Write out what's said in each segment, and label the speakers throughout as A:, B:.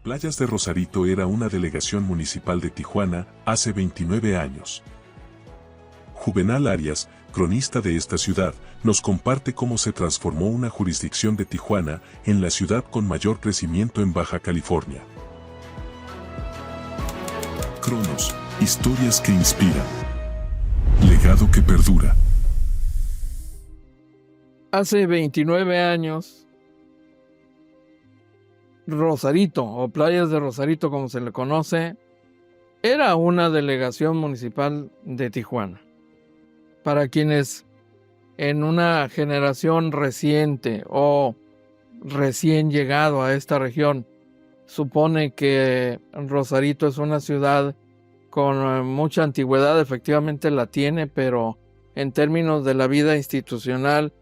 A: Playas de Rosarito era una delegación municipal de Tijuana, hace 29 años. Juvenal Arias, cronista de esta ciudad, nos comparte cómo se transformó una jurisdicción de Tijuana en la ciudad con mayor crecimiento en Baja California. Cronos, historias que inspiran. Legado que perdura.
B: Hace 29 años, Rosarito, o Playas de Rosarito como se le conoce, era una delegación municipal de Tijuana. Para quienes en una generación reciente o recién llegado a esta región supone que Rosarito es una ciudad con mucha antigüedad, efectivamente la tiene, pero en términos de la vida institucional,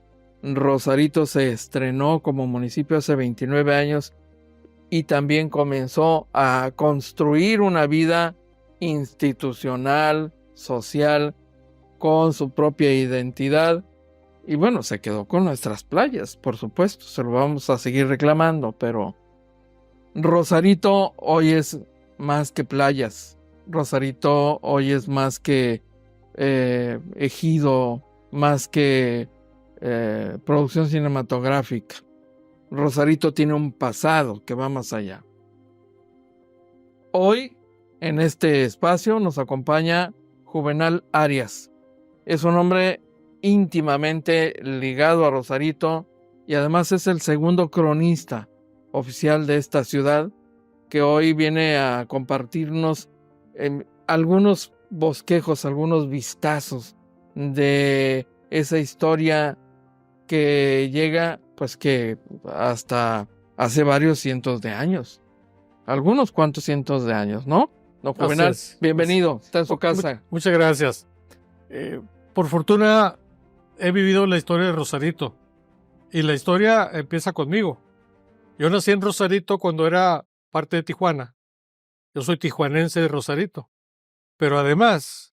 B: Rosarito se estrenó como municipio hace 29 años y también comenzó a construir una vida institucional, social, con su propia identidad. Y bueno, se quedó con nuestras playas, por supuesto, se lo vamos a seguir reclamando, pero Rosarito hoy es más que playas. Rosarito hoy es más que ejido, más que producción cinematográfica. Rosarito tiene un pasado que va más allá. Hoy, en este espacio, nos acompaña Juvenal Arias. Es un hombre íntimamente ligado a Rosarito y además es el segundo cronista oficial de esta ciudad que hoy viene a compartirnos algunos bosquejos, algunos vistazos de esa historia que llega, pues que hasta hace varios cientos de años. Algunos cuantos cientos de años, ¿no? No, Juvenal, bienvenido, está en su casa.
C: Muchas gracias. Por fortuna he vivido la historia de Rosarito y la historia empieza conmigo. Yo nací en Rosarito cuando era parte de Tijuana. Yo soy tijuanense de Rosarito. Pero además,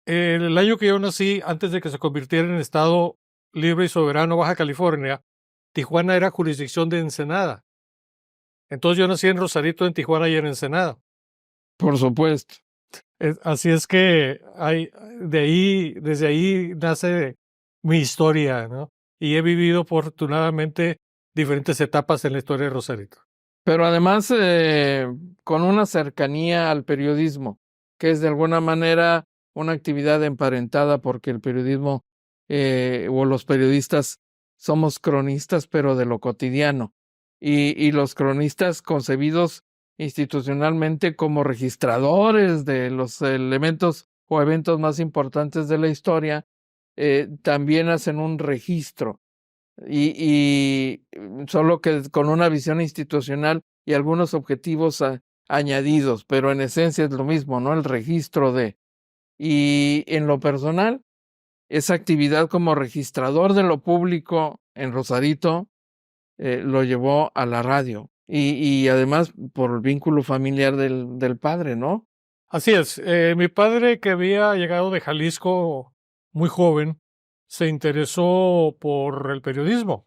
C: el año que yo nací, antes de que se convirtiera en Estado libre y soberano Baja California, Tijuana era jurisdicción de Ensenada. Entonces yo nací en Rosarito, en Tijuana y en Ensenada.
B: Por supuesto.
C: Así es que desde ahí nace mi historia, ¿no? Y he vivido afortunadamente diferentes etapas en la historia de Rosarito.
B: Pero además con una cercanía al periodismo, que es de alguna manera una actividad emparentada porque el periodismo o los periodistas somos cronistas, pero de lo cotidiano. Y los cronistas concebidos institucionalmente como registradores de los elementos o eventos más importantes de la historia, también hacen un registro. Y solo que con una visión institucional y algunos objetivos añadidos, pero en esencia es lo mismo, ¿no? El registro de. Y en lo personal, esa actividad como registrador de lo público en Rosarito lo llevó a la radio. Y además por el vínculo familiar del padre, ¿no?
C: Así es. Mi padre, que había llegado de Jalisco muy joven, se interesó por el periodismo.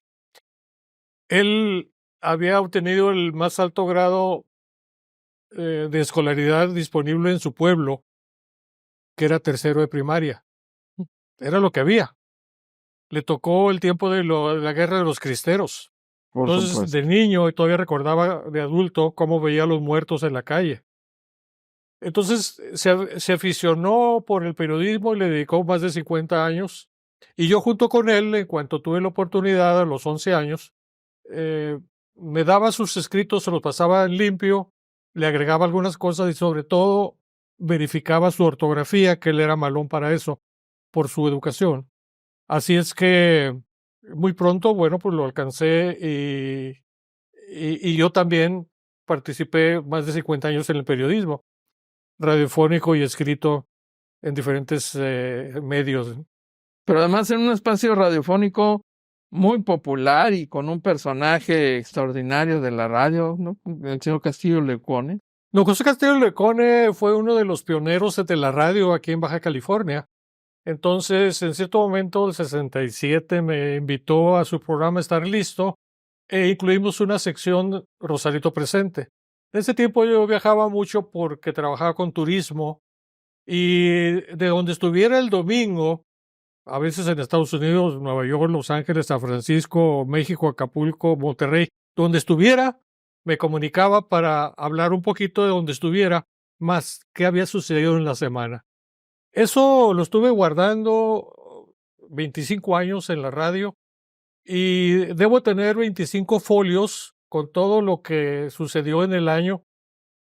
C: Él había obtenido el más alto grado de escolaridad disponible en su pueblo, que era tercero de primaria. Era lo que había. Le tocó el tiempo de la guerra de los cristeros.
B: Por
C: Entonces,
B: supuesto.
C: de niño, y todavía recordaba de adulto cómo veía a los muertos en la calle. Entonces, se aficionó por el periodismo y le dedicó más de 50 años. Y yo junto con él, en cuanto tuve la oportunidad a los 11 años, me daba sus escritos, se los pasaba en limpio, le agregaba algunas cosas y sobre todo verificaba su ortografía, que él era malón para eso, por su educación. Así es que muy pronto, bueno, pues lo alcancé y yo también participé más de 50 años en el periodismo, radiofónico y escrito en diferentes medios.
B: Pero además en un espacio radiofónico muy popular y con un personaje extraordinario de la radio, ¿no? El señor Castillo Lecone.
C: No, José Castillo Lecone fue uno de los pioneros de la radio aquí en Baja California. Entonces, en cierto momento, el 67, me invitó a su programa Estar Listo e incluimos una sección Rosarito Presente. En ese tiempo yo viajaba mucho porque trabajaba con turismo y de donde estuviera el domingo, a veces en Estados Unidos, Nueva York, Los Ángeles, San Francisco, México, Acapulco, Monterrey, donde estuviera, me comunicaba para hablar un poquito de donde estuviera, más qué había sucedido en la semana. Eso lo estuve guardando 25 años en la radio y debo tener 25 folios con todo lo que sucedió en el año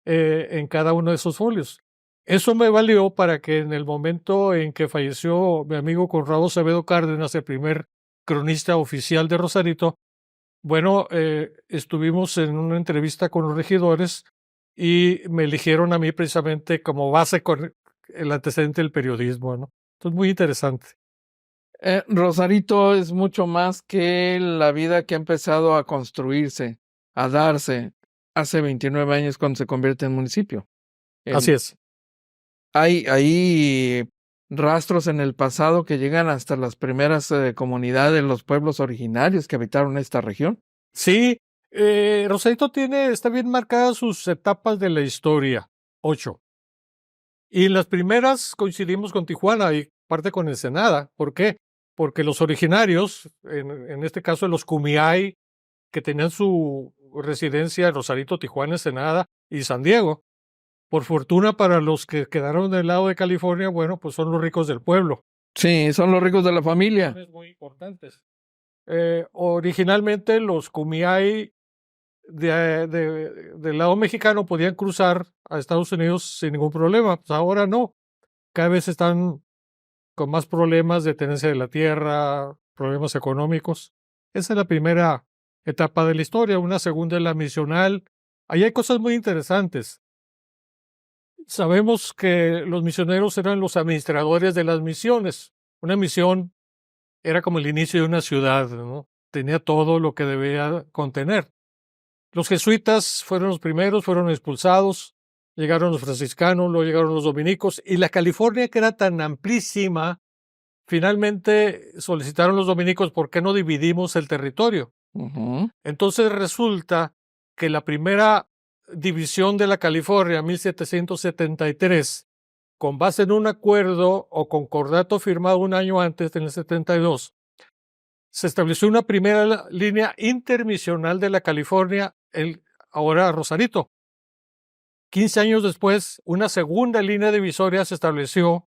C: en cada uno de esos folios. Eso me valió para que en el momento en que falleció mi amigo Conrado Acevedo Cárdenas, el primer cronista oficial de Rosarito, bueno, estuvimos en una entrevista con los regidores y me eligieron a mí precisamente como base con el antecedente del periodismo, ¿no? Entonces, muy interesante.
B: Rosarito es mucho más que la vida que ha empezado a construirse, a darse hace 29 años cuando se convierte en municipio.
C: Así es.
B: Hay rastros en el pasado que llegan hasta las primeras comunidades, los pueblos originarios que habitaron esta región.
C: Sí, Rosarito está bien marcadas sus etapas de la historia, 8. Y en las primeras coincidimos con Tijuana y parte con Ensenada. ¿Por qué? Porque los originarios, en este caso los Kumeyaay, que tenían su residencia en Rosarito, Tijuana, Ensenada y San Diego, por fortuna para los que quedaron del lado de California, bueno, pues son los ricos del pueblo.
B: Sí, son los ricos de la familia.
C: Muy importantes. Originalmente los Kumeyaay del lado mexicano podían cruzar a Estados Unidos sin ningún problema. Pues ahora no. Cada vez están con más problemas de tenencia de la tierra, problemas económicos. Esa es la primera etapa de la historia. Una segunda es la misional. Ahí hay cosas muy interesantes. Sabemos que los misioneros eran los administradores de las misiones. Una misión era como el inicio de una ciudad, ¿no? Tenía todo lo que debía contener. Los jesuitas fueron los primeros, fueron expulsados, llegaron los franciscanos, luego llegaron los dominicos, y la California, que era tan amplísima, finalmente solicitaron los dominicos, ¿por qué no dividimos el territorio? Entonces resulta que la primera división de la California, 1773, con base en un acuerdo o concordato firmado un año antes, en el 72, se estableció una primera línea intermisional de la California, ahora Rosarito. 15 años después, una segunda línea divisoria se estableció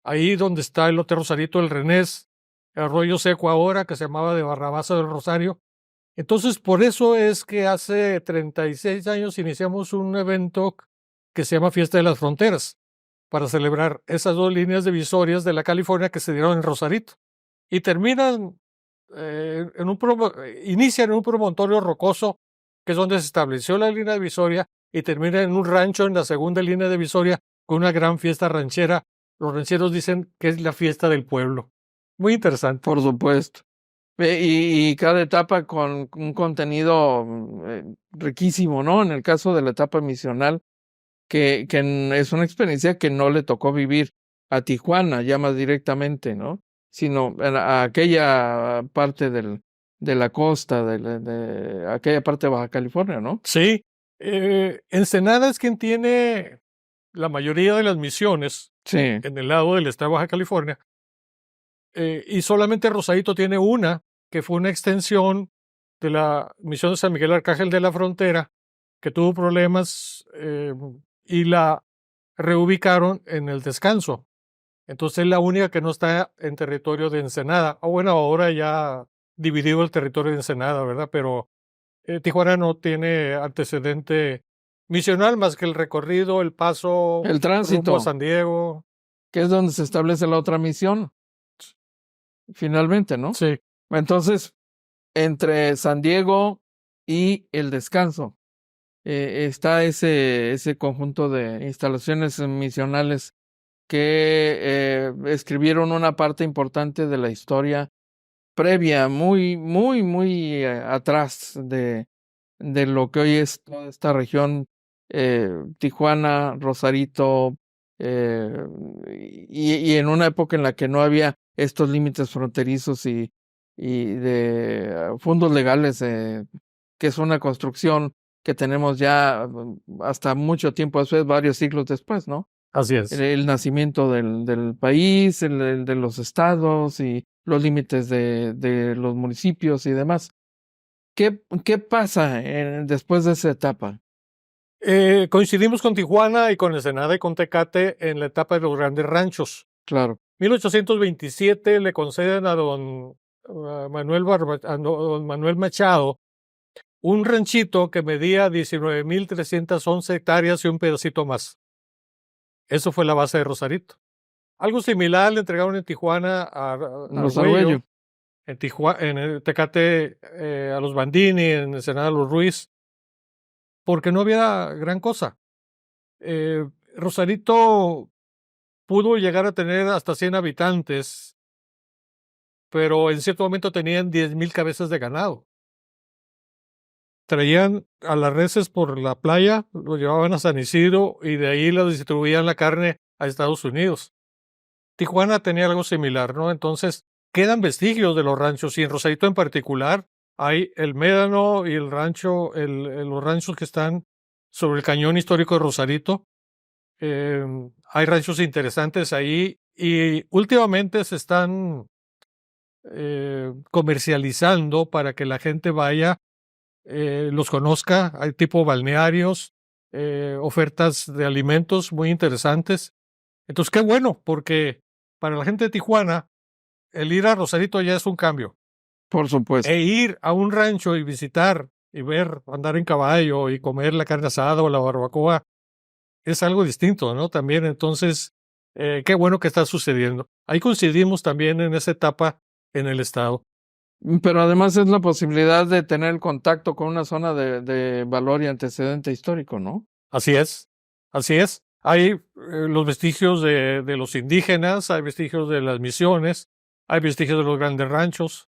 C: ahí donde está el Hotel Rosarito, el Renés, el Arroyo Seco ahora, que se llamaba de Barrabaza del Rosario. Entonces, por eso es que hace 36 años iniciamos un evento que se llama Fiesta de las Fronteras, para celebrar esas dos líneas divisorias de la California que se dieron en Rosarito. Y terminan inician en un promontorio rocoso, que es donde se estableció la línea divisoria, y termina en un rancho en la segunda línea divisoria con una gran fiesta ranchera. Los rancheros dicen que es la fiesta del pueblo. Muy interesante.
B: Por supuesto. Y cada etapa con un contenido riquísimo, ¿no? En el caso de la etapa misional, que es una experiencia que no le tocó vivir a Tijuana ya más directamente, ¿no? Sino a aquella parte de la costa, de aquella parte de Baja California, ¿no?
C: Sí. Ensenada es quien tiene la mayoría de las misiones en el lado del estado de Baja California. Y solamente Rosarito tiene una, que fue una extensión de la misión de San Miguel Arcángel de la Frontera, que tuvo problemas y la reubicaron en el Descanso. Entonces es la única que no está en territorio de Ensenada. Bueno, ahora ya dividido el territorio de Ensenada, ¿verdad? Pero Tijuana no tiene antecedente misional más que el recorrido, el paso,
B: el tránsito
C: rumbo a San Diego,
B: que es donde se establece la otra misión, finalmente, ¿no?
C: Sí.
B: Entonces, entre San Diego y el Descanso está ese conjunto de instalaciones misionales que escribieron una parte importante de la historia previa, muy atrás de lo que hoy es toda esta región, Tijuana, Rosarito, y en una época en la que no había estos límites fronterizos y de fondos legales, que es una construcción que tenemos ya hasta mucho tiempo después, varios siglos después, ¿no?
C: Así es.
B: El nacimiento del país, el de los estados y los límites de los municipios y demás. ¿Qué pasa después de esa etapa?
C: Coincidimos con Tijuana y con Ensenada y con Tecate en la etapa de los grandes ranchos.
B: Claro,
C: 1827 le conceden a don Manuel Machado un ranchito que medía 19,311 hectáreas y un pedacito más. Eso fue la base de Rosarito. Algo similar le entregaron en Tijuana a
B: los
C: Argüello,
B: Argüello.
C: en el Tecate a los Bandini, en Ensenada a los Ruiz, porque no había gran cosa. Rosarito pudo llegar a tener hasta 100 habitantes, pero en cierto momento tenían 10,000 cabezas de ganado. Traían a las reses por la playa, lo llevaban a San Isidro y de ahí la distribuían la carne a Estados Unidos. Tijuana tenía algo similar, ¿no? Entonces, quedan vestigios de los ranchos y en Rosarito en particular hay el Médano y el rancho, los ranchos que están sobre el cañón histórico de Rosarito. Hay ranchos interesantes ahí y últimamente se están comercializando para que la gente vaya, los conozca. Hay tipo balnearios, ofertas de alimentos muy interesantes. Entonces, qué bueno, porque para la gente de Tijuana, el ir a Rosarito ya es un cambio.
B: Por supuesto.
C: E ir a un rancho y visitar y ver, andar en caballo y comer la carne asada o la barbacoa es algo distinto, ¿no? También, entonces, qué bueno que está sucediendo. Ahí coincidimos también en esa etapa en el estado.
B: Pero además es la posibilidad de tener contacto con una zona de valor y antecedente histórico, ¿no?
C: Así es, así es. Hay los vestigios de los indígenas, hay vestigios de las misiones, hay vestigios de los grandes ranchos.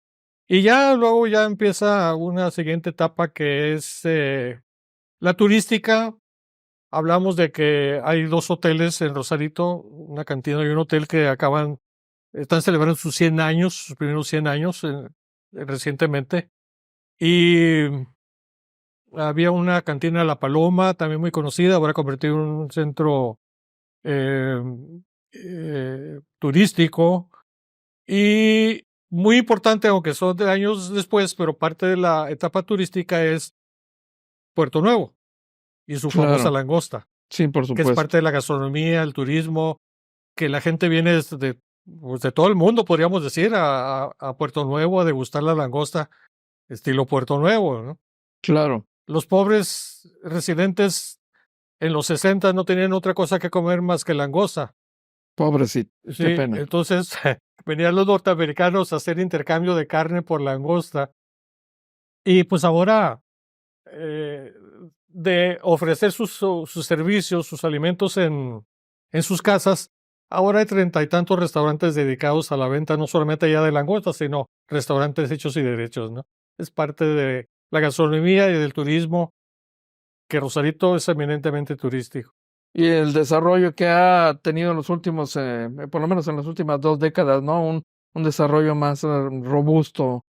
C: Y ya luego ya empieza una siguiente etapa que es la turística. Hablamos de que hay 2 hoteles en Rosarito, una cantina y un hotel que están celebrando sus 100 años, sus primeros 100 años recientemente. Y había una cantina La Paloma, también muy conocida, ahora convertido en un centro turístico. Y muy importante, aunque son de años después, pero parte de la etapa turística es Puerto Nuevo y su famosa
B: Claro.
C: langosta,
B: Sí, por
C: que es
B: supuesto.
C: parte de la gastronomía, el turismo, que la gente viene de todo el mundo, podríamos decir, a Puerto Nuevo a degustar la langosta estilo Puerto Nuevo, ¿no?
B: Claro.
C: Los pobres residentes en los 60 no tenían otra cosa que comer más que langosta.
B: Pobrecito. Qué
C: Sí,
B: pena.
C: entonces venían los norteamericanos a hacer intercambio de carne por langosta. Y pues ahora, de ofrecer sus servicios, sus alimentos en sus casas, ahora hay 30 y tantos restaurantes dedicados a la venta, no solamente allá de langosta, sino restaurantes hechos y derechos, ¿no? Es parte de la gastronomía y del turismo, que Rosarito es eminentemente turístico.
B: Y el desarrollo que ha tenido en los últimos, por lo menos en las últimas 2 décadas, ¿no? Un desarrollo más robusto,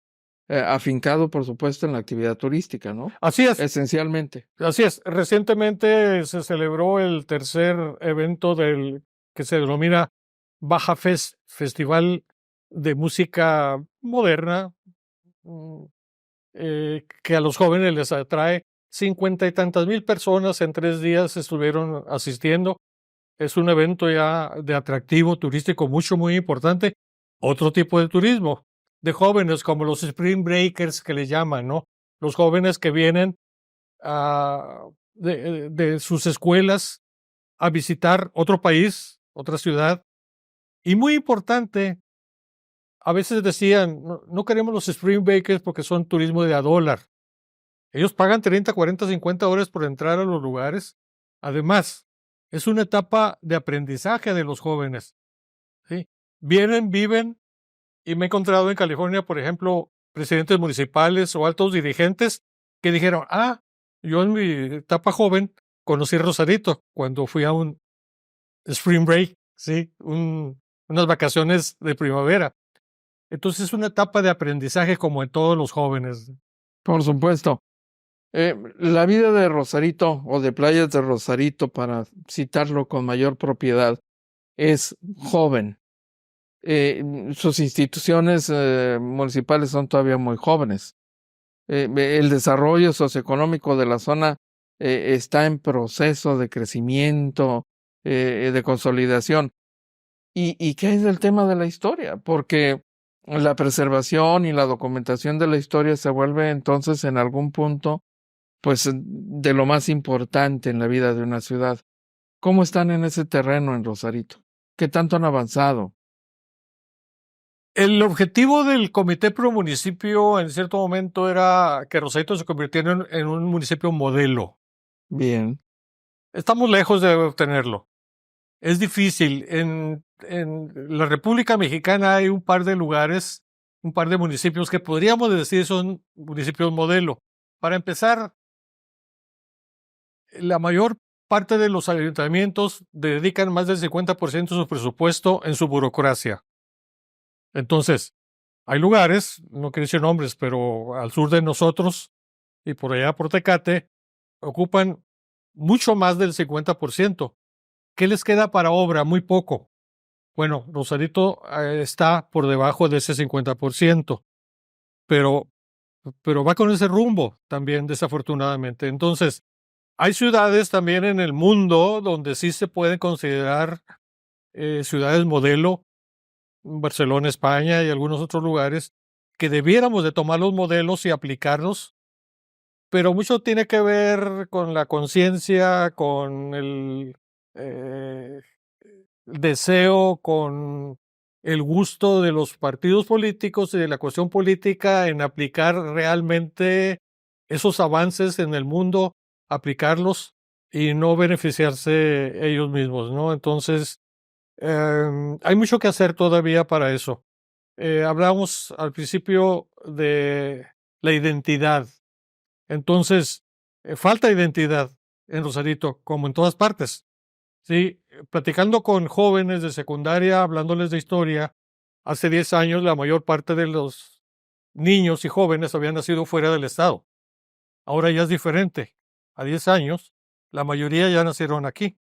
B: afincado, por supuesto, en la actividad turística, ¿no?
C: Así es.
B: Esencialmente.
C: Así es. Recientemente se celebró el tercer evento que se denomina Baja Fest, Festival de Música Moderna, que a los jóvenes les atrae. 50 y tantas mil personas en 3 días estuvieron asistiendo. Es un evento ya de atractivo turístico muy importante. Otro tipo de turismo, de jóvenes como los Spring Breakers que le llaman, ¿no? Los jóvenes que vienen de sus escuelas a visitar otro país, otra ciudad. Y muy importante, a veces decían, no queremos los Spring Breakers porque son turismo de a dólar. Ellos pagan 30, 40, 50 horas por entrar a los lugares. Además, es una etapa de aprendizaje de los jóvenes, ¿sí? Vienen, viven, y me he encontrado en California, por ejemplo, presidentes municipales o altos dirigentes que dijeron, yo en mi etapa joven conocí Rosarito cuando fui a un spring break, ¿sí? Unas vacaciones de primavera. Entonces es una etapa de aprendizaje como en todos los jóvenes.
B: Por supuesto. La vida de Rosarito o de Playas de Rosarito, para citarlo con mayor propiedad, es joven. Sus instituciones municipales son todavía muy jóvenes. El desarrollo socioeconómico de la zona está en proceso de crecimiento, de consolidación. ¿Y qué es del tema de la historia? Porque la preservación y la documentación de la historia se vuelve entonces en algún punto, pues, de lo más importante en la vida de una ciudad. ¿Cómo están en ese terreno en Rosarito? ¿Qué tanto han avanzado?
C: El objetivo del Comité Pro Municipio en cierto momento era que Rosarito se convirtiera en un municipio modelo.
B: Bien.
C: Estamos lejos de obtenerlo. Es difícil. En la República Mexicana hay un par de lugares, un par de municipios que podríamos decir son municipios modelo. Para empezar, la mayor parte de los ayuntamientos dedican más del 50% de su presupuesto en su burocracia. Entonces, hay lugares, no quiero decir nombres, pero al sur de nosotros y por allá por Tecate, ocupan mucho más del 50%. ¿Qué les queda para obra? Muy poco. Bueno, Rosarito está por debajo de ese 50%, pero va con ese rumbo también, desafortunadamente. Entonces, hay ciudades también en el mundo donde sí se pueden considerar ciudades modelo, Barcelona, España y algunos otros lugares, que debiéramos de tomar los modelos y aplicarlos, pero mucho tiene que ver con la conciencia, con el deseo, con el gusto de los partidos políticos y de la cuestión política en aplicar realmente esos avances en el mundo, aplicarlos y no beneficiarse ellos mismos, ¿no? Entonces, hay mucho que hacer todavía para eso. Hablamos al principio de la identidad. Entonces, falta identidad en Rosarito, como en todas partes. Sí, platicando con jóvenes de secundaria, hablándoles de historia, hace 10 años la mayor parte de los niños y jóvenes habían nacido fuera del estado. Ahora ya es diferente. A 10 años, la mayoría ya nacieron aquí.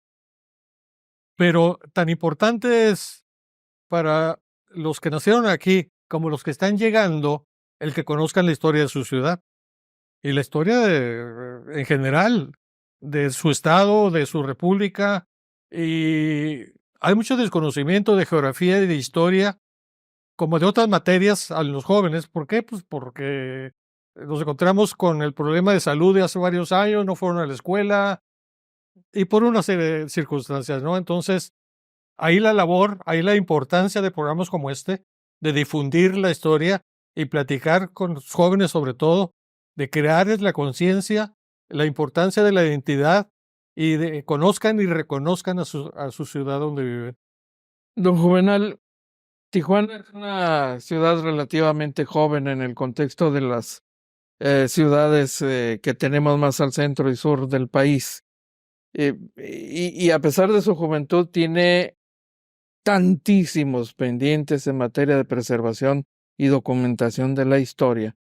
C: Pero tan importante es para los que nacieron aquí como los que están llegando el que conozcan la historia de su ciudad y la historia en general de su estado, de su república. Y hay mucho desconocimiento de geografía y de historia, como de otras materias a los jóvenes. ¿Por qué? Pues porque nos encontramos con el problema de salud de hace varios años, no fueron a la escuela y por una serie de circunstancias, ¿no? Entonces, ahí la labor, ahí la importancia de programas como este, de difundir la historia y platicar con los jóvenes sobre todo, de crearles la conciencia, la importancia de la identidad y de conozcan y reconozcan a su ciudad donde viven.
B: Don Juvenal, Tijuana es una ciudad relativamente joven en el contexto de las ciudades que tenemos más al centro y sur del país. Y a pesar de su juventud, tiene tantísimos pendientes en materia de preservación y documentación de la historia.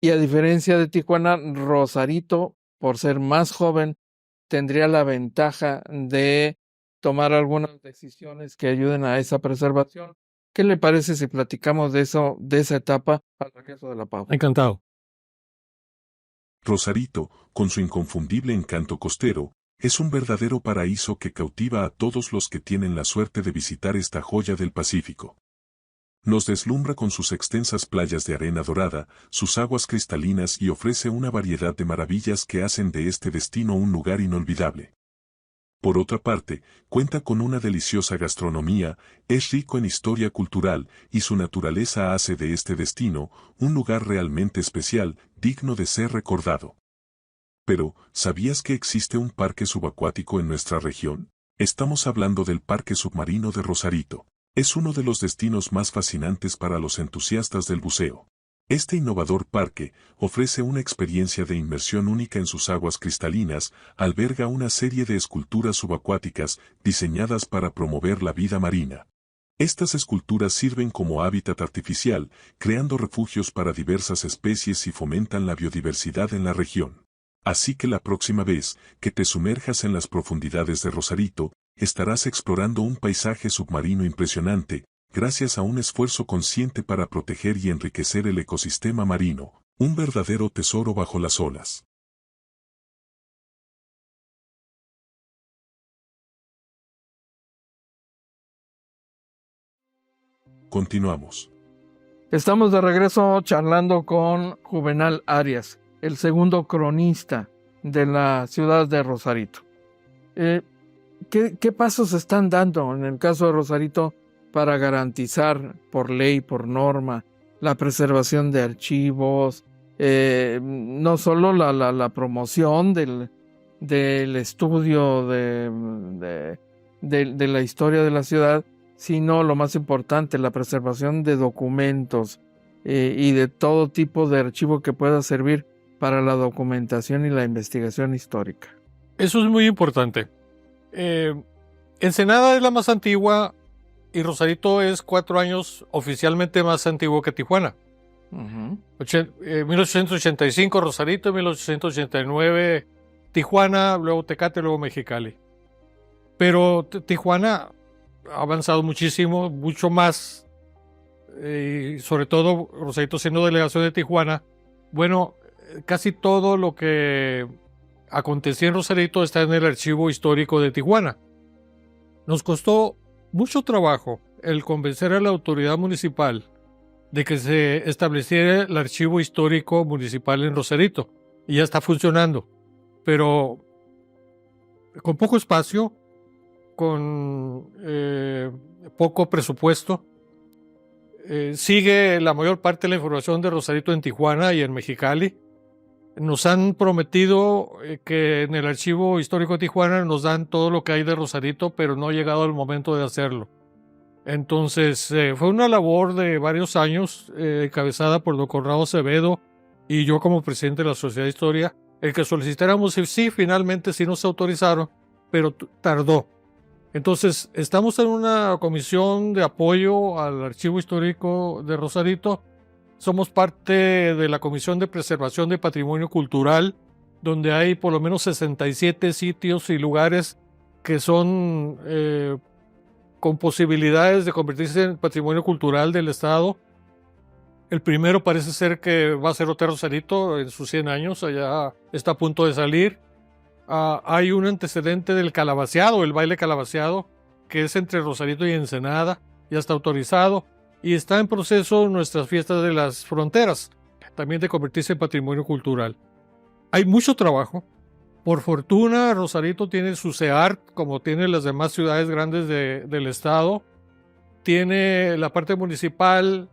B: Y a diferencia de Tijuana, Rosarito, por ser más joven, tendría la ventaja de tomar algunas decisiones que ayuden a esa preservación. ¿Qué le parece si platicamos de eso, de esa etapa al regreso de la pausa?
C: Encantado.
A: Rosarito, con su inconfundible encanto costero, es un verdadero paraíso que cautiva a todos los que tienen la suerte de visitar esta joya del Pacífico. Nos deslumbra con sus extensas playas de arena dorada, sus aguas cristalinas y ofrece una variedad de maravillas que hacen de este destino un lugar inolvidable. Por otra parte, cuenta con una deliciosa gastronomía, es rico en historia cultural y su naturaleza hace de este destino un lugar realmente especial, digno de ser recordado. Pero, ¿sabías que existe un parque subacuático en nuestra región? Estamos hablando del Parque Submarino de Rosarito. Es uno de los destinos más fascinantes para los entusiastas del buceo. Este innovador parque ofrece una experiencia de inmersión única en sus aguas cristalinas, alberga una serie de esculturas subacuáticas diseñadas para promover la vida marina. Estas esculturas sirven como hábitat artificial, creando refugios para diversas especies y fomentan la biodiversidad en la región. Así que la próxima vez que te sumerjas en las profundidades de Rosarito, estarás explorando un paisaje submarino impresionante, gracias a un esfuerzo consciente para proteger y enriquecer el ecosistema marino, un verdadero tesoro bajo las olas. Continuamos.
B: Estamos de regreso charlando con Juvenal Arias, el segundo cronista de la ciudad de Rosarito. ¿Qué pasos están dando en el caso de Rosarito para garantizar por ley, por norma, la preservación de archivos, no solo la promoción del estudio de la historia de la ciudad, sino lo más importante, la preservación de documentos y de todo tipo de archivo que pueda servir para la documentación y la investigación histórica?
C: Eso es muy importante. Ensenada es la más antigua y Rosarito es 4 años oficialmente más antiguo que Tijuana. 1885 Rosarito, 1889 Tijuana, luego Tecate, luego Mexicali. Pero Tijuana ha avanzado muchísimo, mucho más, y sobre todo Rosarito siendo delegación de Tijuana. Bueno, casi todo lo que acontecía en Rosarito está en el archivo histórico de Tijuana. Nos costó mucho trabajo el convencer a la autoridad municipal de que se estableciera el archivo histórico municipal en Rosarito. Y ya está funcionando, pero con poco espacio, con poco presupuesto. Sigue la mayor parte de la información de Rosarito en Tijuana y en Mexicali. Nos han prometido que en el archivo histórico de Tijuana nos dan todo lo que hay de Rosarito, pero no ha llegado el momento de hacerlo. Entonces fue una labor de varios años encabezada por don Conrado Acevedo y yo como presidente de la Sociedad de Historia, el que solicitáramos, sí, finalmente sí nos autorizaron, pero tardó. Entonces estamos en una comisión de apoyo al archivo histórico de Rosarito. Somos parte de la Comisión de Preservación de Patrimonio Cultural, donde hay por lo menos 67 sitios y lugares que son con posibilidades de convertirse en patrimonio cultural del Estado. El primero parece ser que va a ser Hotel Rosarito en sus 100 años, allá está a punto de salir. Hay un antecedente del calabaceado, el baile calabaceado, que es entre Rosarito y Ensenada, ya está autorizado. Y está en proceso nuestras fiestas de las fronteras, también de convertirse en patrimonio cultural. Hay mucho trabajo. Por fortuna, Rosarito tiene su CEART, como tiene las demás ciudades grandes del estado. Tiene la parte municipal,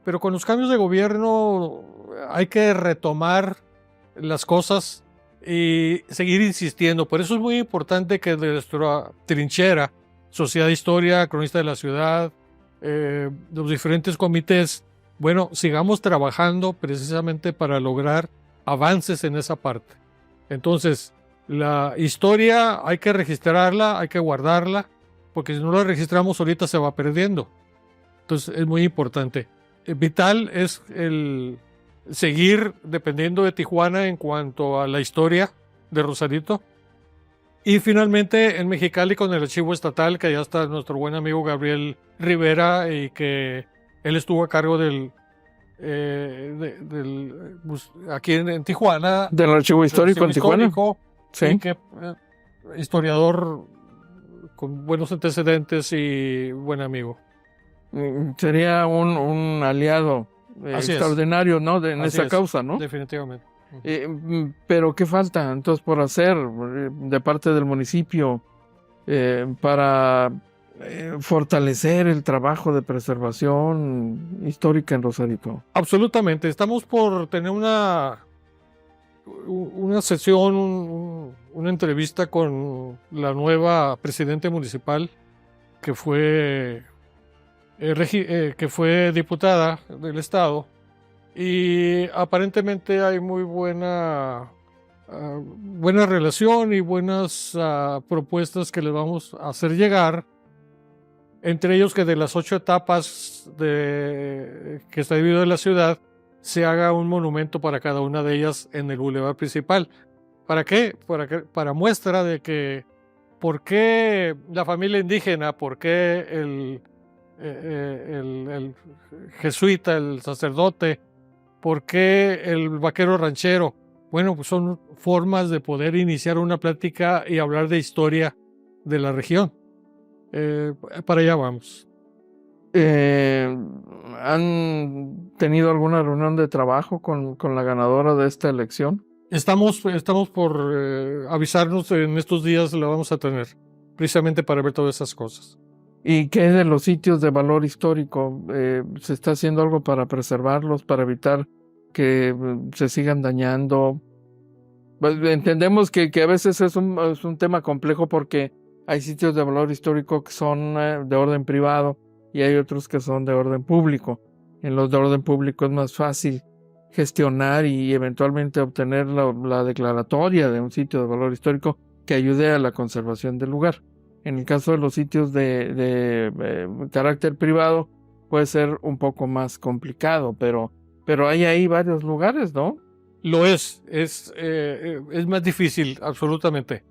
C: pero con los cambios de gobierno hay que retomar las cosas y seguir insistiendo. Por eso es muy importante que de nuestra trinchera, Sociedad de Historia, Cronista de la Ciudad, los diferentes comités, bueno, sigamos trabajando precisamente para lograr avances en esa parte. Entonces, la historia hay que registrarla, hay que guardarla, porque si no la registramos ahorita se va perdiendo. Entonces, es muy importante. Vital es el seguir dependiendo de Tijuana en cuanto a la historia de Rosarito. Y finalmente en Mexicali con el archivo estatal, que ya está nuestro buen amigo Gabriel Rivera y que él estuvo a cargo aquí en Tijuana.
B: ¿Del archivo histórico en Tijuana?
C: Sí. Que, historiador con buenos antecedentes y buen amigo.
B: Sería un aliado extraordinario, ¿no? En esa causa, ¿no?
C: Definitivamente.
B: Pero ¿qué falta entonces por hacer de parte del municipio para fortalecer el trabajo de preservación histórica en Rosarito?
C: Absolutamente. Estamos por tener una sesión, una entrevista con la nueva presidenta municipal que fue diputada del estado. Y aparentemente hay muy buena relación y buenas propuestas que le vamos a hacer llegar entre ellos que de las 8 etapas que está dividido en la ciudad, se haga un monumento para cada una de ellas en el bulevar principal. ¿Para qué? Para muestra de que por qué la familia indígena, por qué el jesuita, el sacerdote, por qué el vaquero ranchero. Bueno, pues son formas de poder iniciar una plática y hablar de historia de la región. Para allá vamos.
B: ¿Han tenido alguna reunión de trabajo con la ganadora de esta elección?
C: Estamos por avisarnos, en estos días la vamos a tener, precisamente para ver todas esas cosas.
B: ¿Y qué de los sitios de valor histórico? ¿Se está haciendo algo para preservarlos, para evitar que se sigan dañando? Pues, entendemos que a veces es un tema complejo porque hay sitios de valor histórico que son de orden privado y hay otros que son de orden público. En los de orden público es más fácil gestionar y eventualmente obtener la declaratoria de un sitio de valor histórico que ayude a la conservación del lugar. En el caso de los sitios de carácter privado puede ser un poco más complicado, pero hay ahí varios lugares, ¿no?
C: Lo es más difícil, absolutamente.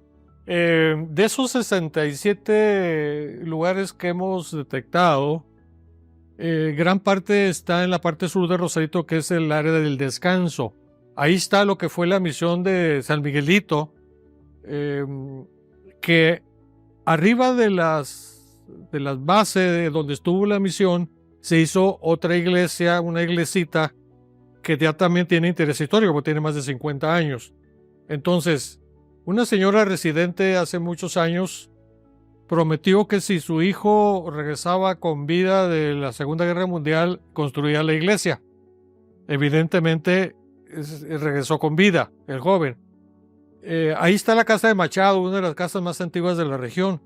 C: De esos 67 lugares que hemos detectado, gran parte está en la parte sur de Rosarito, que es el área del descanso. Ahí está lo que fue la misión de San Miguelito, que arriba de las bases de donde estuvo la misión se hizo otra iglesia, una iglesita que ya también tiene interés histórico, porque tiene más de 50 años. Entonces, una señora residente hace muchos años prometió que si su hijo regresaba con vida de la Segunda Guerra Mundial, construía la iglesia. Evidentemente, regresó con vida el joven. Ahí está la casa de Machado, una de las casas más antiguas de la región.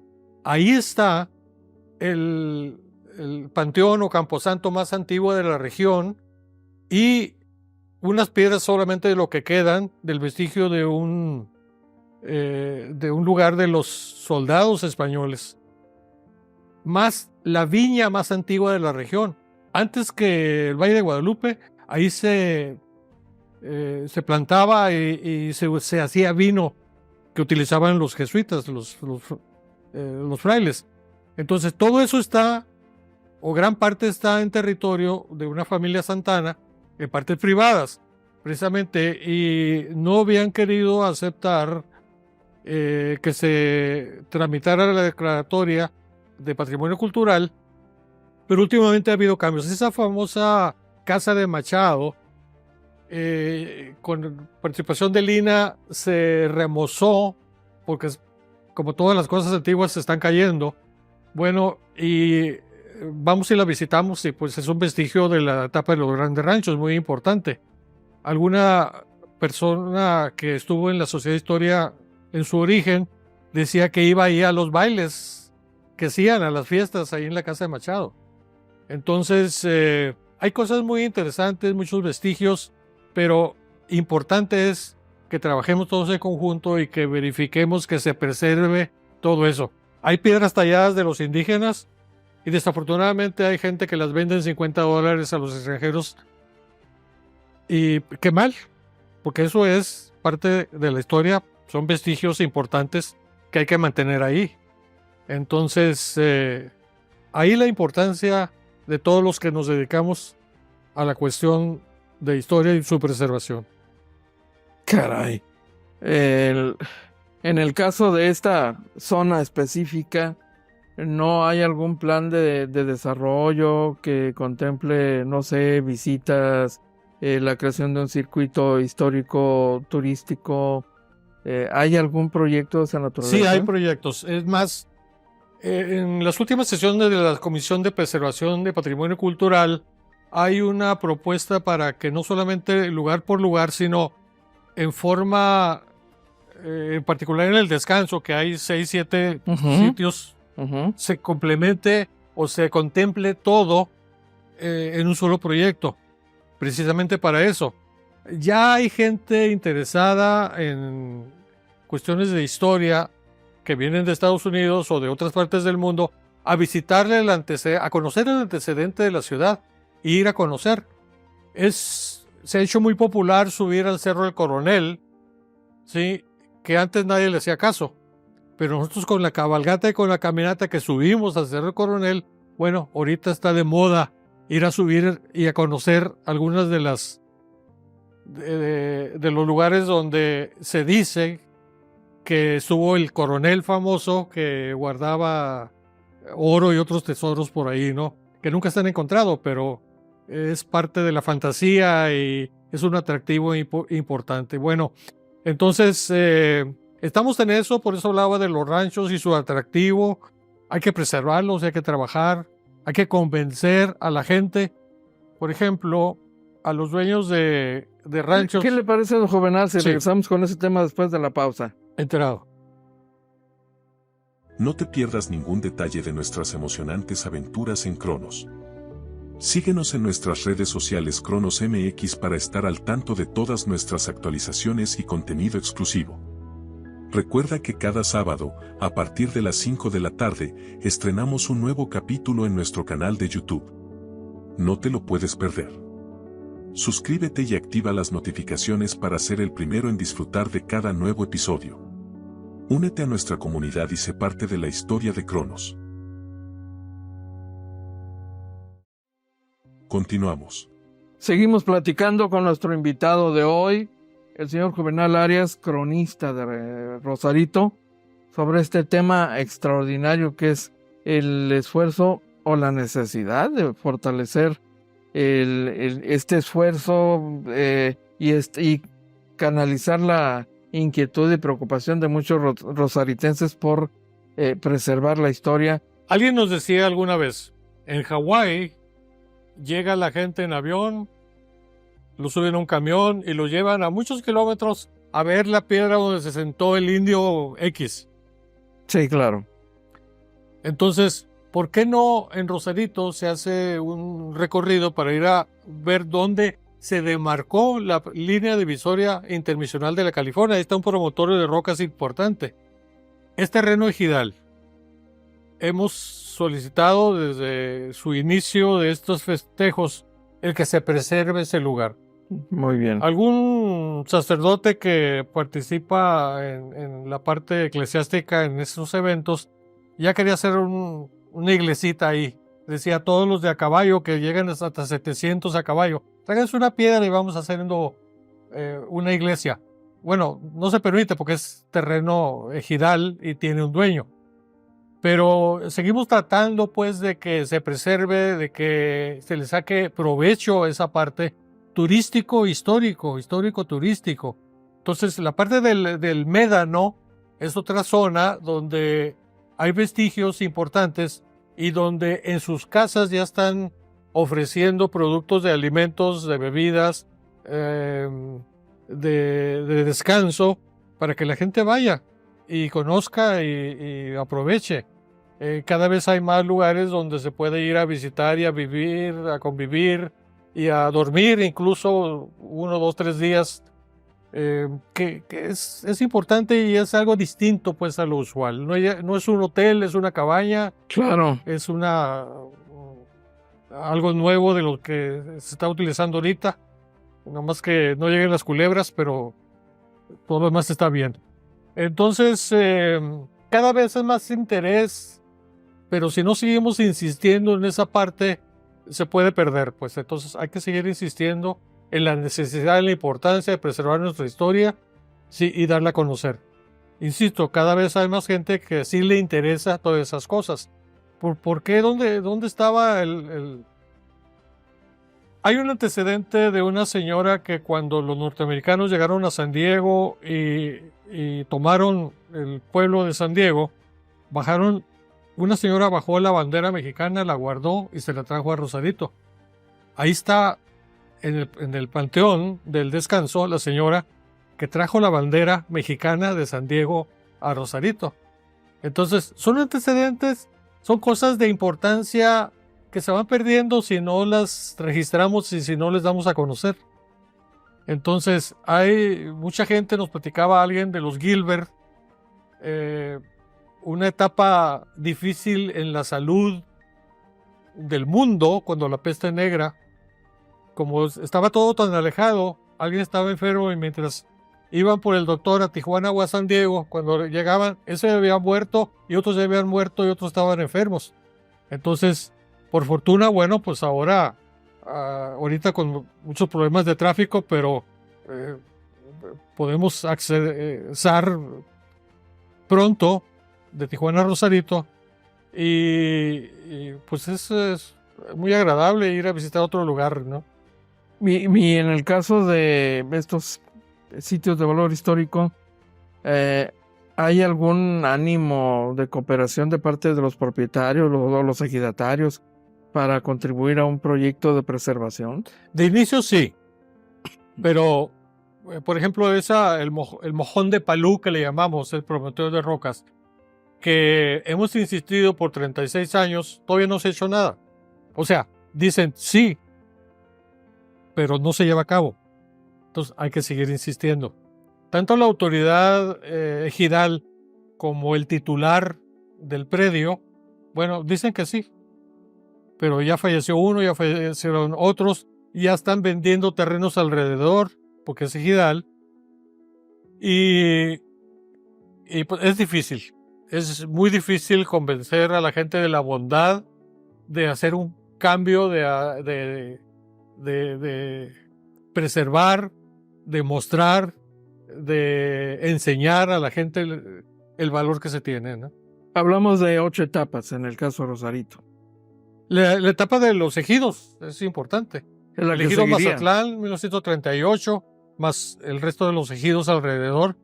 C: Ahí está el panteón o camposanto más antiguo de la región y unas piedras solamente de lo que quedan del vestigio de un lugar de los soldados españoles, más la viña más antigua de la región. Antes que el Valle de Guadalupe, ahí se plantaba y se hacía vino que utilizaban los jesuitas, los frailes. Entonces todo eso está, o gran parte está en territorio de una familia santana, en partes privadas, precisamente, y no habían querido aceptar que se tramitara la declaratoria de patrimonio cultural, pero últimamente ha habido cambios. Esa famosa casa de Machado, con participación de Lina, se remozó, porque como todas las cosas antiguas se están cayendo. Bueno, y vamos y la visitamos y pues es un vestigio de la etapa de los grandes ranchos, muy importante. Alguna persona que estuvo en la Sociedad de Historia en su origen decía que iba ahí a los bailes que hacían, a las fiestas ahí en la casa de Machado. Entonces hay cosas muy interesantes, muchos vestigios, pero importante es que trabajemos todos en conjunto y que verifiquemos que se preserve todo eso. Hay piedras talladas de los indígenas y desafortunadamente hay gente que las vende en $50 a los extranjeros. Y qué mal, porque eso es parte de la historia, son vestigios importantes que hay que mantener ahí. Entonces, ahí la importancia de todos los que nos dedicamos a la cuestión de historia y su preservación.
B: Caray. En el caso de esta zona específica, ¿no hay algún plan de desarrollo que contemple, no sé, visitas, la creación de un circuito histórico, turístico? ¿Hay algún proyecto de esa naturaleza?
C: Sí, hay proyectos. Es más, en las últimas sesiones de la Comisión de Preservación de Patrimonio Cultural hay una propuesta para que no solamente lugar por lugar, sino en forma, en particular en el descanso, que hay 6, 7 sitios, se complemente o se contemple todo en un solo proyecto, precisamente para eso. Ya hay gente interesada en cuestiones de historia que vienen de Estados Unidos o de otras partes del mundo a visitarle a conocer el antecedente de la ciudad e ir a conocer. Se ha hecho muy popular subir al Cerro del Coronel, ¿sí? Que antes nadie le hacía caso. Pero nosotros con la cabalgata y con la caminata que subimos al Cerro del Coronel, bueno, ahorita está de moda ir a subir y a conocer algunas de los lugares donde se dice que estuvo el coronel famoso que guardaba oro y otros tesoros por ahí, ¿no? Que nunca se han encontrado, pero es parte de la fantasía y es un atractivo importante. Bueno, entonces estamos en eso, por eso hablaba de los ranchos y su atractivo. Hay que preservarlos, hay que trabajar, hay que convencer a la gente. Por ejemplo, a los dueños de ranchos.
B: ¿Qué le parece, don Juvenal, si
C: Sí.
B: regresamos con ese tema después de la pausa?
C: Enterado.
A: No te pierdas ningún detalle de nuestras emocionantes aventuras en Cronos. Síguenos en nuestras redes sociales Cronos MX para estar al tanto de todas nuestras actualizaciones y contenido exclusivo. Recuerda que cada sábado, a partir de las 5 de la tarde, estrenamos un nuevo capítulo en nuestro canal de YouTube. No te lo puedes perder. Suscríbete y activa las notificaciones para ser el primero en disfrutar de cada nuevo episodio. Únete a nuestra comunidad y sé parte de la historia de Cronos. Continuamos.
B: Seguimos platicando con nuestro invitado de hoy, el señor Juvenal Arias, cronista de Rosarito, sobre este tema extraordinario que es el esfuerzo o la necesidad de fortalecer este esfuerzo y canalizar la inquietud y preocupación de muchos rosaritenses por preservar la historia.
C: Alguien nos decía alguna vez, en Hawái llega la gente en avión, lo suben a un camión y lo llevan a muchos kilómetros a ver la piedra donde se sentó el indio X.
B: Sí, claro.
C: Entonces, ¿por qué no en Rosarito se hace un recorrido para ir a ver dónde se demarcó la línea divisoria intermisional de la California? Ahí está un promontorio de rocas importante. Es terreno ejidal. Hemos solicitado desde su inicio de estos festejos el que se preserve ese lugar.
B: Muy bien.
C: Algún sacerdote que participa en la parte eclesiástica en esos eventos ya quería hacer una iglesita ahí. Decía a todos los de a caballo que llegan hasta 700 a caballo, tráiganse una piedra y vamos haciendo una iglesia. Bueno, no se permite porque es terreno ejidal y tiene un dueño. Pero seguimos tratando pues de que se preserve, de que se le saque provecho a esa parte histórico-turístico. Entonces la parte del Médano es otra zona donde hay vestigios importantes y donde en sus casas ya están ofreciendo productos de alimentos, de bebidas, de descanso, para que la gente vaya y conozca y aproveche. Cada vez hay más lugares donde se puede ir a visitar y a vivir, a convivir y a dormir incluso 1, 2, 3 días, que es importante y es algo distinto pues a lo usual. No es un hotel, es una cabaña.
B: Claro.
C: Es algo nuevo de lo que se está utilizando ahorita. Nomás que no lleguen las culebras, pero todo lo demás está bien. Entonces, cada vez es más interés, pero si no seguimos insistiendo en esa parte, se puede perder. Pues entonces hay que seguir insistiendo en la necesidad y la importancia de preservar nuestra historia, sí, y darla a conocer. Insisto, cada vez hay más gente que sí le interesa todas esas cosas. ¿Por qué? ¿Dónde estaba Hay un antecedente de una señora que cuando los norteamericanos llegaron a San Diego y tomaron el pueblo de San Diego, una señora bajó la bandera mexicana, la guardó y se la trajo a Rosarito. Ahí está en el panteón del descanso la señora que trajo la bandera mexicana de San Diego a Rosarito. Entonces, son antecedentes, son cosas de importancia que se van perdiendo si no las registramos y si no les damos a conocer. Entonces, hay mucha gente, nos platicaba alguien de los Gilbert, una etapa difícil en la salud del mundo, cuando la peste negra, como estaba todo tan alejado, alguien estaba enfermo y mientras iban por el doctor a Tijuana o a San Diego, cuando llegaban, ese había muerto y otros ya habían muerto y otros estaban enfermos. Entonces, por fortuna, bueno, pues ahora, ahorita con muchos problemas de tráfico, pero podemos accesar pronto de Tijuana a Rosarito y pues es muy agradable ir a visitar otro lugar, ¿no?
B: En el caso de estos sitios de valor histórico, ¿hay algún ánimo de cooperación de parte de los propietarios o los ejidatarios para contribuir a un proyecto de preservación?
C: De inicio sí, pero por ejemplo el mojón de Palú que le llamamos, el promontorio de rocas, que hemos insistido por 36 años, todavía no se ha hecho nada. O sea, dicen sí, pero no se lleva a cabo. Entonces hay que seguir insistiendo. Tanto la autoridad ejidal como el titular del predio, bueno, dicen que sí, pero ya falleció uno, ya fallecieron otros, y ya están vendiendo terrenos alrededor, porque es ejidal, y pues es difícil. Es muy difícil convencer a la gente de la bondad de hacer un cambio, de preservar, de mostrar, de enseñar a la gente el valor que se tiene, ¿no?
B: Hablamos de 8 etapas en el caso de Rosarito.
C: La etapa de los ejidos es importante.
B: Es la
C: El
B: que
C: ejido
B: seguiría.
C: Mazatlán, 1938, más el resto de los ejidos alrededor.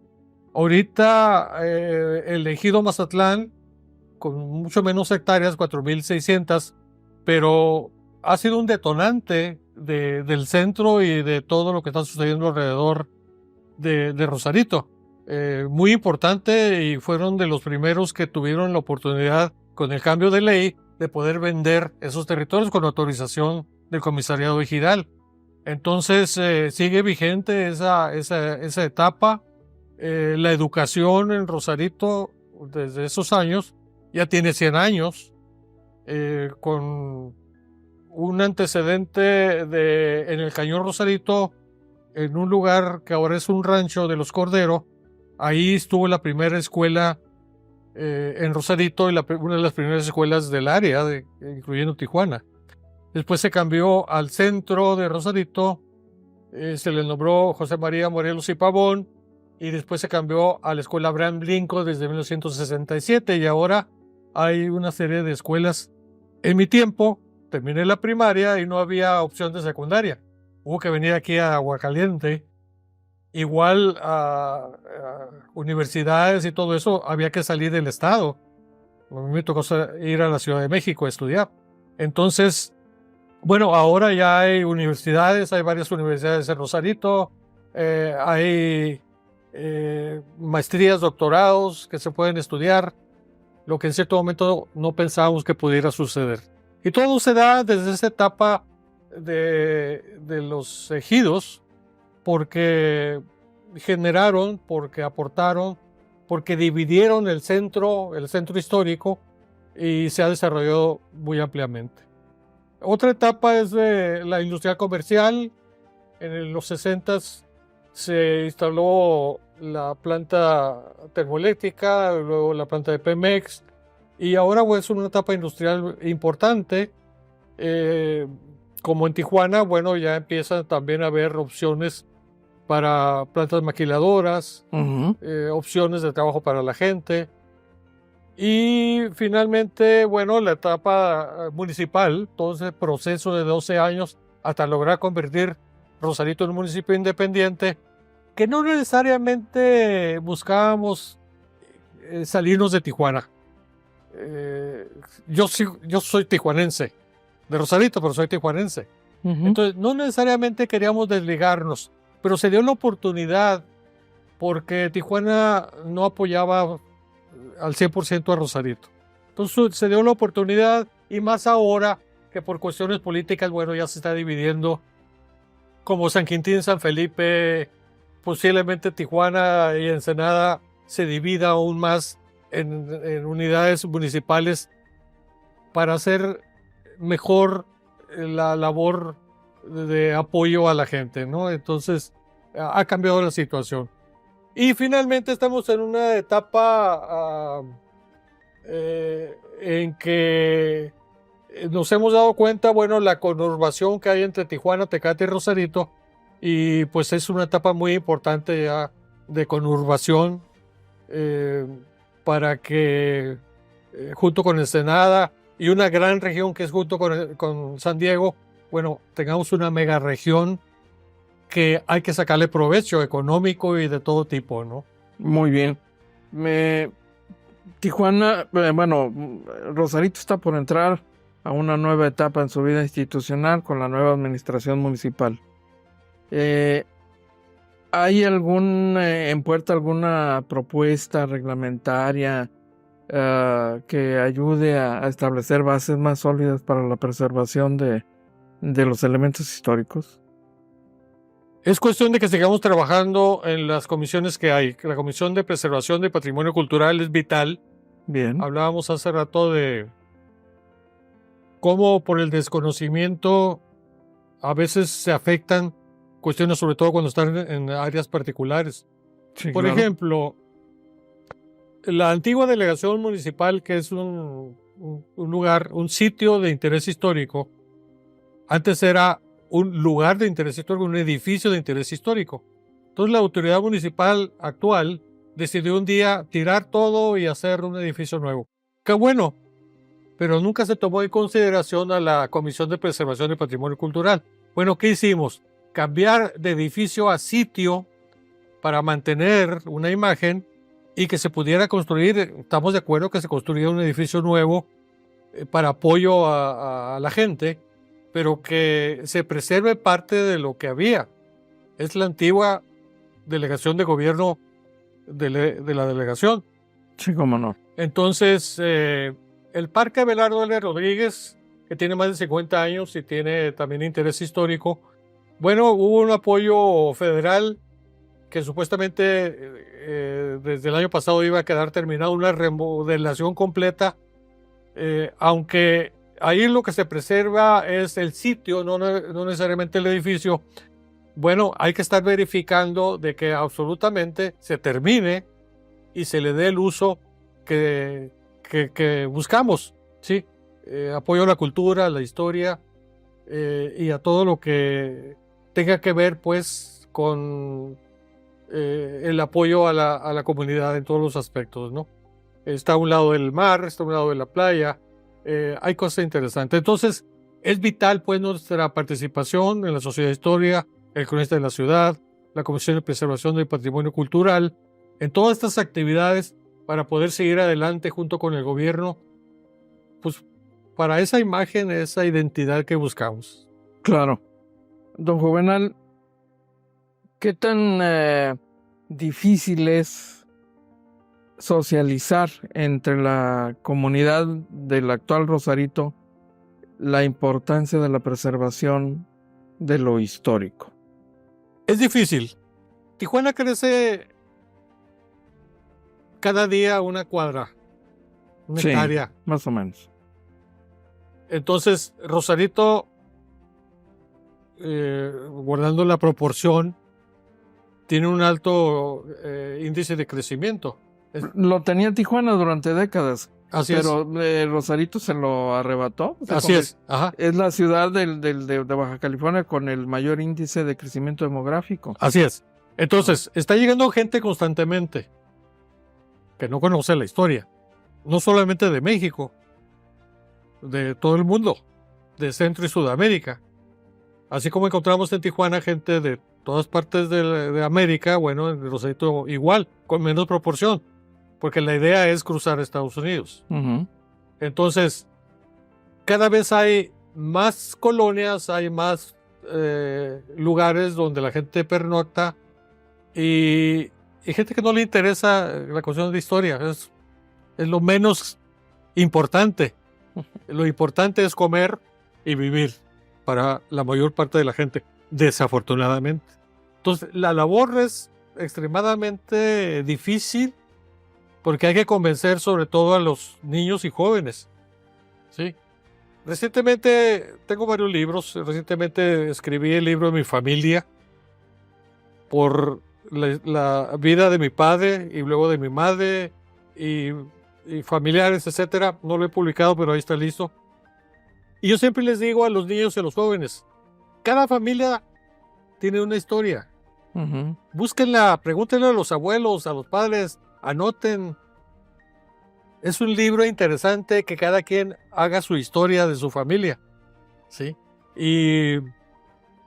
C: Ahorita el ejido Mazatlán, con mucho menos hectáreas, 4,600, pero ha sido un detonante del centro y de todo lo que está sucediendo alrededor de Rosarito. Muy importante, y fueron de los primeros que tuvieron la oportunidad, con el cambio de ley, de poder vender esos territorios con autorización del comisariado ejidal. Entonces sigue vigente esa etapa. La educación en Rosarito desde esos años ya tiene 100 años, con un antecedente en el Cañón Rosarito, en un lugar que ahora es un rancho de los Cordero. Ahí estuvo la primera escuela en Rosarito y una de las primeras escuelas del área, incluyendo Tijuana. Después se cambió al centro de Rosarito, se le nombró José María Morelos y Pavón, y después se cambió a la escuela Abraham Lincoln desde 1967, y ahora hay una serie de escuelas. En mi tiempo terminé la primaria y no había opción de secundaria. Hubo que venir aquí a Aguascalientes. Igual a universidades y todo eso, había que salir del estado. A mí me tocó ir a la Ciudad de México a estudiar. Entonces, bueno, ahora ya hay universidades, hay varias universidades en Rosarito, hay maestrías, doctorados que se pueden estudiar, lo que en cierto momento no pensábamos que pudiera suceder. Y todo se da desde esa etapa de los ejidos, porque generaron, porque aportaron, porque dividieron el centro histórico, y se ha desarrollado muy ampliamente. Otra etapa es de la industrial comercial. En los 60s se instaló la planta termoeléctrica, luego la planta de Pemex, y ahora es una etapa industrial importante. Como en Tijuana, bueno, ya empiezan también a haber opciones para plantas maquiladoras, opciones de trabajo para la gente. Y finalmente, bueno, la etapa municipal, todo ese proceso de 12 años hasta lograr convertir Rosarito en un municipio independiente, que no necesariamente buscábamos salirnos de Tijuana. Yo soy tijuanense, de Rosarito, pero soy tijuanense. Entonces, no necesariamente queríamos desligarnos, pero se dio la oportunidad porque Tijuana no apoyaba al 100% a Rosarito. Entonces se dio la oportunidad, y más ahora que por cuestiones políticas, bueno, ya se está dividiendo, como San Quintín, San Felipe, posiblemente Tijuana y Ensenada se divida aún más en unidades municipales para hacer mejor la labor de apoyo a la gente, ¿no? Entonces, ha cambiado la situación. Y finalmente estamos en una etapa en que nos hemos dado cuenta, bueno, la conurbación que hay entre Tijuana, Tecate y Rosarito, y pues es una etapa muy importante ya de conurbación para que junto con Ensenada y una gran región que es junto con San Diego, bueno, tengamos una mega región que hay que sacarle provecho económico y de todo tipo, ¿no?
B: Muy bien. Tijuana, bueno, Rosarito está por entrar a una nueva etapa en su vida institucional con la nueva administración municipal. ¿Hay en puerta alguna propuesta reglamentaria que ayude a establecer bases más sólidas para la preservación de los elementos históricos?
C: Es cuestión de que sigamos trabajando en las comisiones que hay. La Comisión de Preservación de Patrimonio Cultural es vital.
B: Bien.
C: Hablábamos hace rato de cómo por el desconocimiento a veces se afectan cuestiones, sobre todo cuando están en áreas particulares.
B: Sí,
C: Por
B: claro.
C: ejemplo, la antigua delegación municipal, que es un lugar, un sitio de interés histórico, antes era un lugar de interés histórico, un edificio de interés histórico. Entonces la autoridad municipal actual decidió un día tirar todo y hacer un edificio nuevo. ¡Qué bueno! Pero nunca se tomó en consideración a la Comisión de Preservación del Patrimonio Cultural. Bueno, ¿qué hicimos? Cambiar de edificio a sitio para mantener una imagen y que se pudiera construir. Estamos de acuerdo que se construyera un edificio nuevo para apoyo a la gente, pero que se preserve parte de lo que había. Es la antigua delegación de gobierno de la delegación.
B: Sí, cómo no.
C: Entonces, el Parque Abelardo L. Rodríguez, que tiene más de 50 años y tiene también interés histórico, bueno, hubo un apoyo federal que supuestamente desde el año pasado iba a quedar terminada una remodelación completa, aunque ahí lo que se preserva es el sitio, no necesariamente el edificio. Bueno, hay que estar verificando de que absolutamente se termine y se le dé el uso que buscamos, ¿sí? Apoyo a la cultura, a la historia y a todo lo que tenga que ver, pues, con el apoyo a la comunidad en todos los aspectos, ¿no? Está a un lado del mar, está a un lado de la playa, hay cosas interesantes. Entonces, es vital, pues, nuestra participación en la Sociedad de Historia, el Cronista de la Ciudad, la Comisión de Preservación del Patrimonio Cultural, en todas estas actividades para poder seguir adelante junto con el gobierno, pues, para esa imagen, esa identidad que buscamos.
B: Claro. Don Juvenal, ¿qué tan difícil es socializar entre la comunidad del actual Rosarito la importancia de la preservación de lo histórico?
C: Es difícil. Tijuana crece cada día una cuadra, una hectárea.
B: Más o menos.
C: Entonces, Rosarito, guardando la proporción, tiene un alto índice de crecimiento.
B: Lo tenía Tijuana durante décadas.
C: Así
B: pero Rosarito se lo arrebató. O sea,
C: así es. Ajá.
B: Es la ciudad de Baja California con el mayor índice de crecimiento demográfico.
C: Así es. Entonces, está llegando gente constantemente que no conoce la historia. No solamente de México, de todo el mundo, de Centro y Sudamérica. Así como encontramos en Tijuana gente de todas partes de América, bueno, en Rosarito igual, con menos proporción, porque la idea es cruzar Estados Unidos.
B: Uh-huh.
C: Entonces, cada vez hay más colonias, hay más lugares donde la gente pernocta y gente que no le interesa la cuestión de historia. Es lo menos importante. Lo importante es comer y vivir para la mayor parte de la gente, desafortunadamente. Entonces, la labor es extremadamente difícil porque hay que convencer sobre todo a los niños y jóvenes, ¿sí? Recientemente tengo varios libros. Recientemente escribí el libro de mi familia por la vida de mi padre y luego de mi madre y familiares, etcétera. No lo he publicado, pero ahí está listo. Y yo siempre les digo a los niños y a los jóvenes, cada familia tiene una historia.
B: Ujú.
C: Búsquenla, pregúntenle a los abuelos, a los padres, anoten. Es un libro interesante que cada quien haga su historia de su familia, ¿sí? Y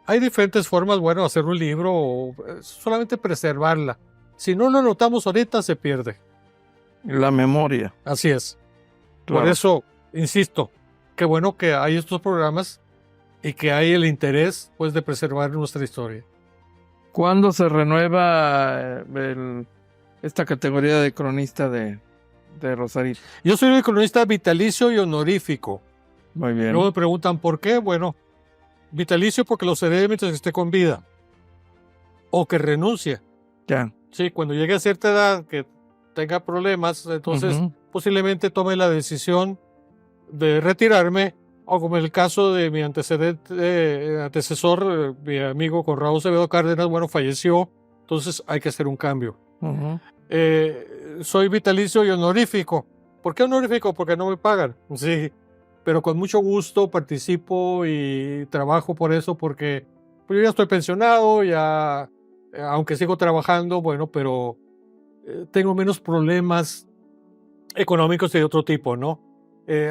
C: hay diferentes formas, bueno, hacer un libro o solamente preservarla. Si no lo anotamos ahorita, se pierde.
B: La memoria.
C: Así es.
B: Claro.
C: Por eso, insisto, qué bueno que hay estos programas y que hay el interés, pues, de preservar nuestra historia.
B: ¿Cuándo se renueva esta categoría de cronista de Rosarito?
C: Yo soy el cronista vitalicio y honorífico.
B: Muy bien.
C: Luego me preguntan por qué. Bueno, vitalicio porque lo seré mientras esté con vida. O que renuncie.
B: Ya.
C: Sí, cuando llegue a cierta edad que tenga problemas, entonces
B: Ujú.
C: posiblemente tome la decisión de retirarme, o como en el caso de mi antecesor, mi amigo Conrado Acevedo Cárdenas, bueno, falleció, entonces hay que hacer un cambio.
B: Ujú.
C: Soy vitalicio y honorífico. ¿Por qué honorífico? Porque no me pagan. Sí, pero con mucho gusto participo y trabajo por eso, porque pues, yo ya estoy pensionado, ya, aunque sigo trabajando, bueno, pero tengo menos problemas económicos de otro tipo, ¿no?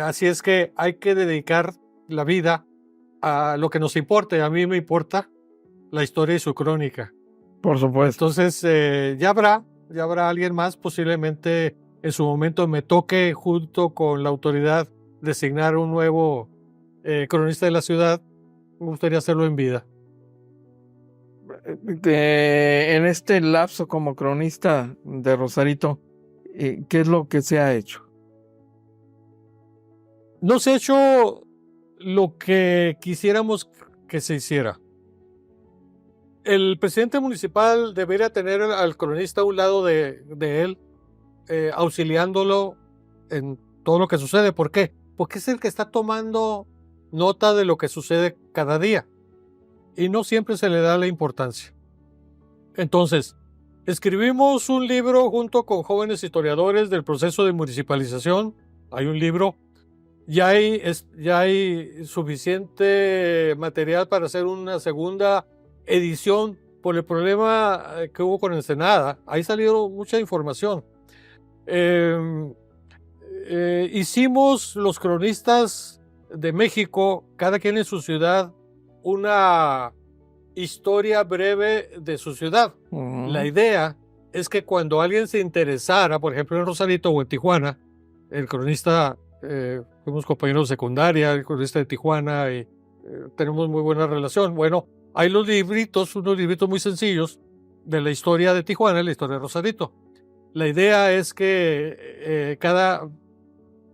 C: Así es que hay que dedicar la vida a lo que nos importe. A mí me importa la historia y su crónica.
B: Por supuesto.
C: Entonces, ya habrá alguien más, posiblemente en su momento me toque junto con la autoridad designar un nuevo cronista de la ciudad. Me gustaría hacerlo en vida.
B: En este lapso como cronista de Rosarito, ¿qué es lo que se ha hecho?
C: No se ha hecho lo que quisiéramos que se hiciera. El presidente municipal debería tener al cronista a un lado de él, auxiliándolo en todo lo que sucede. ¿Por qué? Porque es el que está tomando nota de lo que sucede cada día y no siempre se le da la importancia. Entonces, escribimos un libro junto con jóvenes historiadores del proceso de municipalización. Hay un libro. Ya hay suficiente material para hacer una segunda edición por el problema que hubo con Ensenada. Ahí salió mucha información. Hicimos los cronistas de México, cada quien en su ciudad, una historia breve de su ciudad.
B: Ujú.
C: La idea es que cuando alguien se interesara, por ejemplo en Rosarito o en Tijuana, el cronista, fuimos compañeros de secundaria, el cronista de Tijuana, y tenemos muy buena relación. Bueno, hay unos libritos muy sencillos de la historia de Tijuana y la historia de Rosarito. La idea es que cada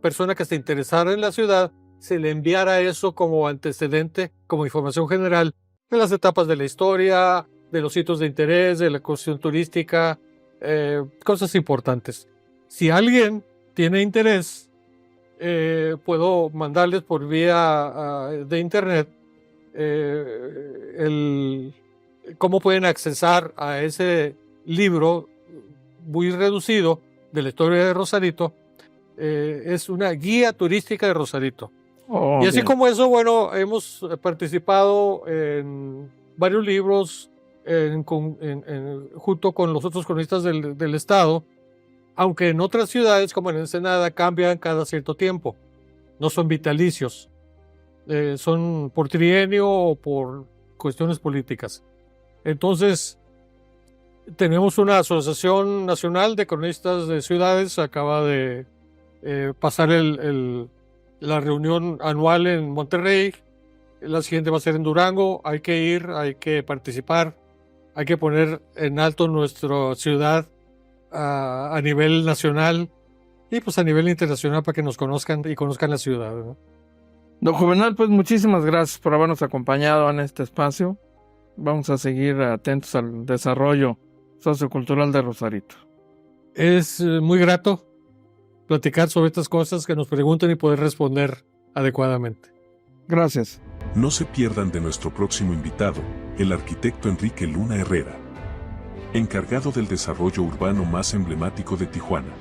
C: persona que se interesara en la ciudad se le enviara eso como antecedente, como información general de las etapas de la historia, de los sitios de interés, de la cuestión turística, cosas importantes. Si alguien tiene interés, puedo mandarles por vía de internet cómo pueden accesar a ese libro muy reducido de la historia de Rosarito. Es una guía turística de Rosarito.
B: Oh,
C: Y así
B: bien.
C: como eso, bueno, hemos participado en varios libros junto con los otros cronistas del estado, aunque en otras ciudades como en Ensenada cambian cada cierto tiempo. No son vitalicios, son por trienio o por cuestiones políticas. Entonces, tenemos una asociación nacional de cronistas de ciudades, acaba de pasar la reunión anual en Monterrey, la siguiente va a ser en Durango. Hay que ir, hay que participar, hay que poner en alto nuestra ciudad a nivel nacional y pues a nivel internacional para que nos conozcan y conozcan la ciudad, ¿no?
B: Don Juvenal, pues muchísimas gracias por habernos acompañado en este espacio. Vamos a seguir atentos al desarrollo sociocultural de Rosarito.
C: Es muy grato platicar sobre estas cosas, que nos pregunten y poder responder adecuadamente.
B: Gracias.
A: No se pierdan de nuestro próximo invitado, el arquitecto Enrique Luna Herrera, encargado del desarrollo urbano más emblemático de Tijuana.